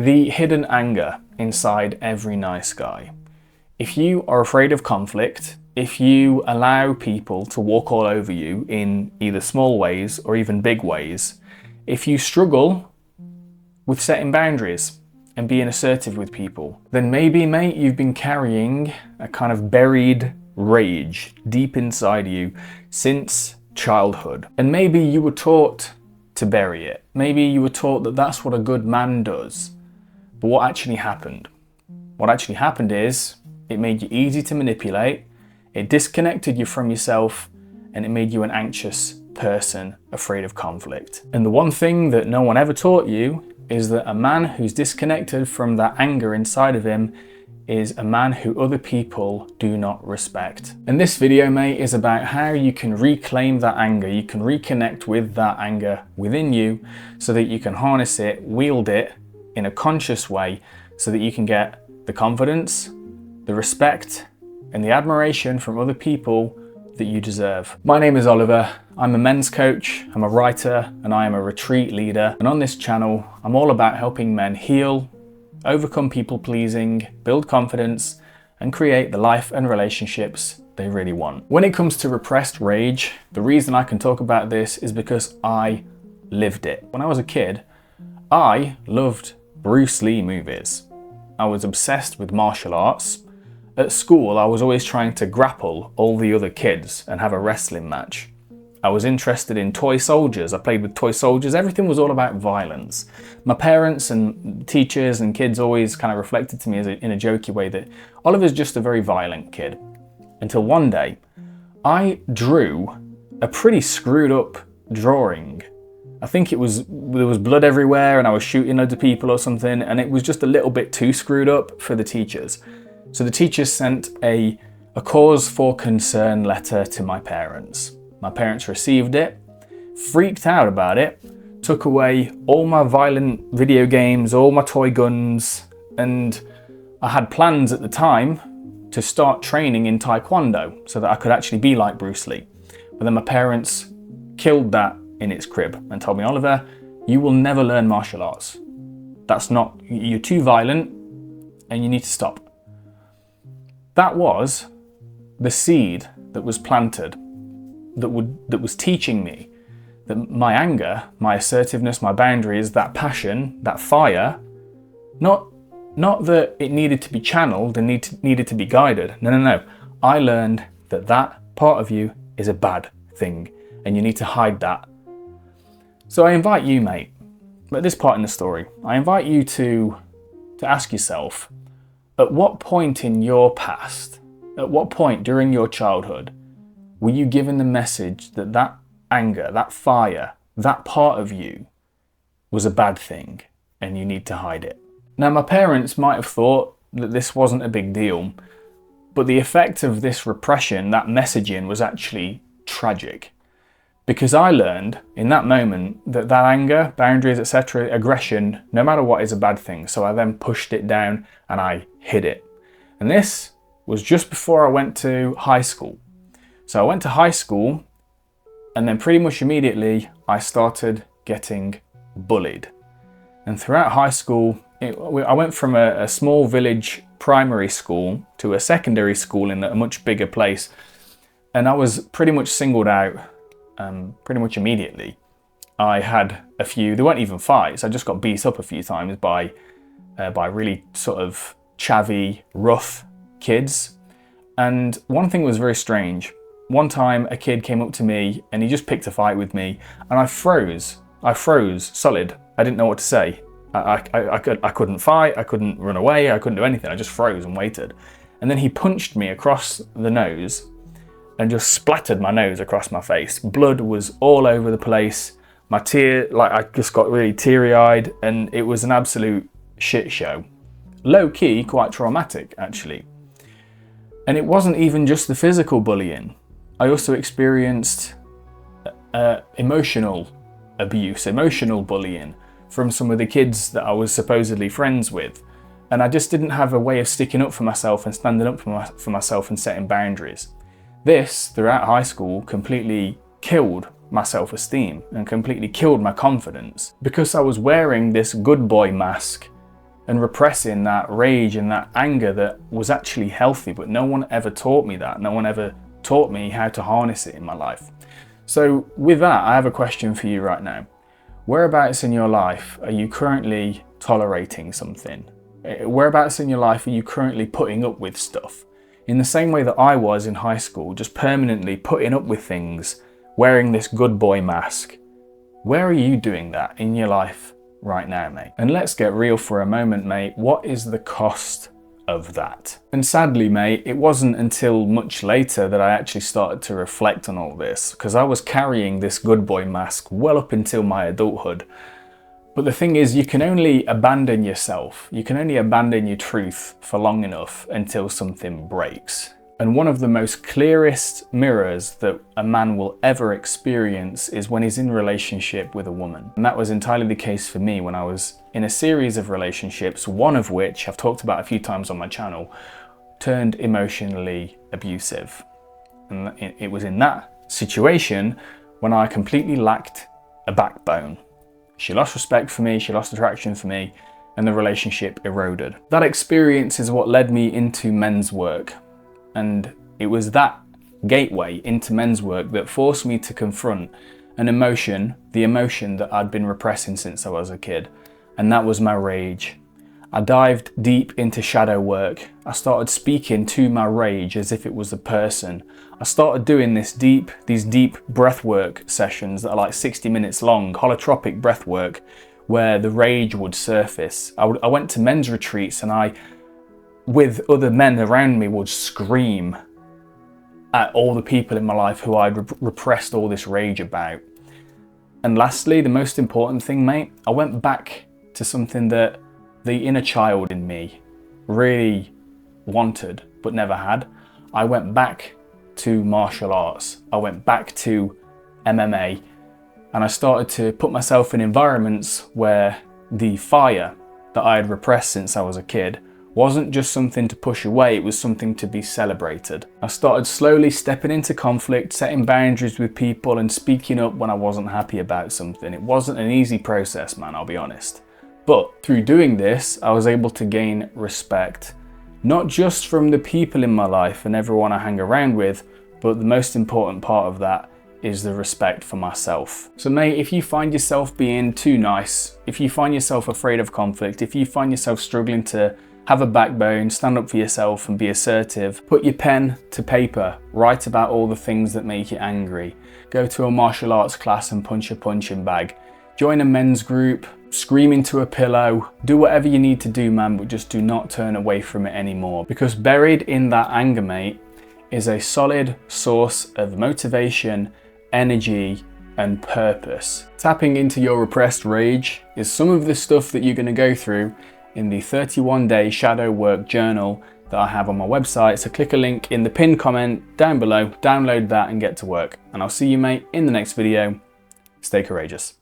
the hidden anger inside every nice guy. If you are afraid of conflict, if you allow people to walk all over you in either small ways or even big ways, if you struggle with setting boundaries and being assertive with people, then maybe, mate, you've been carrying a kind of buried rage deep inside you since childhood. And maybe you were taught to bury it. Maybe you were taught that that's what a good man does. But what actually happened? What actually happened is it made you easy to manipulate, it disconnected you from yourself, and it made you an anxious person afraid of conflict. And the one thing that no one ever taught you is that a man who's disconnected from that anger inside of him is a man who other people do not respect. And this video, mate, is about how you can reclaim that anger, you can reconnect with that anger within you so that you can harness it, wield it in a conscious way so that you can get the confidence, the respect, and the admiration from other people that you deserve. My name is Oliver. I'm a men's coach, I'm a writer, and I am a retreat leader. And on this channel, I'm all about helping men heal, overcome people pleasing, build confidence, and create the life and relationships they really want. When it comes to repressed rage, the reason I can talk about this is because I lived it. When I was a kid, I loved Bruce Lee movies. I was obsessed with martial arts. At school, I was always trying to grapple all the other kids and have a wrestling match. I was interested in toy soldiers. I played with toy soldiers. Everything was all about violence. My parents and teachers and kids always kind of reflected to me in a jokey way that Oliver's just a very violent kid. Until one day, I drew a pretty screwed up drawing. I think there was blood everywhere and I was shooting loads of people or something, and it was just a little bit too screwed up for the teachers. So the teachers sent a cause for concern letter to my parents. My parents received it, freaked out about it, took away all my violent video games, all my toy guns, and I had plans at the time to start training in Taekwondo so that I could actually be like Bruce Lee. But then my parents killed that in its crib and told me, Oliver, you will never learn martial arts. You're too violent and you need to stop. That was the seed that was planted, that was teaching me that my anger, my assertiveness, my boundaries, that passion, that fire, not that it needed to be channeled and needed to be guided. No. I learned that part of you is a bad thing and you need to hide that. So I invite you, mate, at this part in the story, I invite you to ask yourself, at what point in your past, at what point during your childhood, were you given the message that anger, that fire, that part of you was a bad thing and you need to hide it? Now, my parents might have thought that this wasn't a big deal, but the effect of this repression, that messaging, was actually tragic. Because I learned in that moment that anger, boundaries, etc., aggression, no matter what, is a bad thing. So I then pushed it down and I hid it. And this was just before I went to high school. So I went to high school and then pretty much immediately I started getting bullied. And throughout high school, I went from a small village primary school to a secondary school in a much bigger place. And I was pretty much singled out pretty much immediately. I had a few, they weren't even fights, I just got beat up a few times by really sort of chavvy, rough kids. And one thing was very strange. One time a kid came up to me and he just picked a fight with me and I froze solid. I didn't know what to say. I couldn't fight, I couldn't run away, I couldn't do anything. I just froze and waited. And then he punched me across the nose and just splattered my nose across my face. Blood was all over the place. I just got really teary-eyed and it was an absolute shit show. Low-key, quite traumatic, actually. And it wasn't even just the physical bullying. I also experienced emotional abuse, emotional bullying from some of the kids that I was supposedly friends with. And I just didn't have a way of sticking up for myself and standing up for myself and setting boundaries. This, throughout high school, completely killed my self-esteem and completely killed my confidence because I was wearing this good boy mask and repressing that rage and that anger that was actually healthy, but no one ever taught me that. No one ever taught me how to harness it in my life. So with that, I have a question for you right now. Whereabouts in your life are you currently tolerating something? Whereabouts in your life are you currently putting up with stuff? In the same way that I was in high school, just permanently putting up with things, wearing this good boy mask. Where are you doing that in your life right now, mate? And let's get real for a moment, mate. What is the cost of that? And sadly, mate, it wasn't until much later that I actually started to reflect on all this, because I was carrying this good boy mask well up until my adulthood. But the thing is, you can only abandon yourself, you can only abandon your truth for long enough until something breaks. And one of the most clearest mirrors that a man will ever experience is when he's in a relationship with a woman. And that was entirely the case for me when I was in a series of relationships, one of which I've talked about a few times on my channel, turned emotionally abusive. And it was in that situation when I completely lacked a backbone. She lost respect for me, she lost attraction for me, and the relationship eroded. That experience is what led me into men's work. And it was that gateway into men's work that forced me to confront an emotion, the emotion that I'd been repressing since I was a kid. And that was my rage. I dived deep into shadow work. I started speaking to my rage as if it was a person. I started doing these deep breathwork sessions that are like 60 minutes long, holotropic breathwork, where the rage would surface. I went to men's retreats and I, with other men around me, would scream at all the people in my life who I'd repressed all this rage about. And lastly, the most important thing, mate, I went back to something that the inner child in me really wanted but never had. I went back to martial arts. I went back to MMA, and I started to put myself in environments where the fire that I had repressed since I was a kid wasn't just something to push away, it was something to be celebrated. I started slowly stepping into conflict, setting boundaries with people and speaking up when I wasn't happy about something. It wasn't an easy process, man, I'll be honest. But through doing this, I was able to gain respect, not just from the people in my life and everyone I hang around with, but the most important part of that is the respect for myself. So mate, if you find yourself being too nice, if you find yourself afraid of conflict, if you find yourself struggling to have a backbone, stand up for yourself and be assertive, put your pen to paper, write about all the things that make you angry, go to a martial arts class and punch a punching bag, join a men's group, scream into a pillow, do whatever you need to do, man, but just do not turn away from it anymore. Because buried in that anger, mate, is a solid source of motivation, energy, and purpose. Tapping into your repressed rage is some of the stuff that you're going to go through in the 31-day shadow work journal that I have on my website. So click a link in the pinned comment down below, download that and get to work. And I'll see you, mate, in the next video. Stay courageous.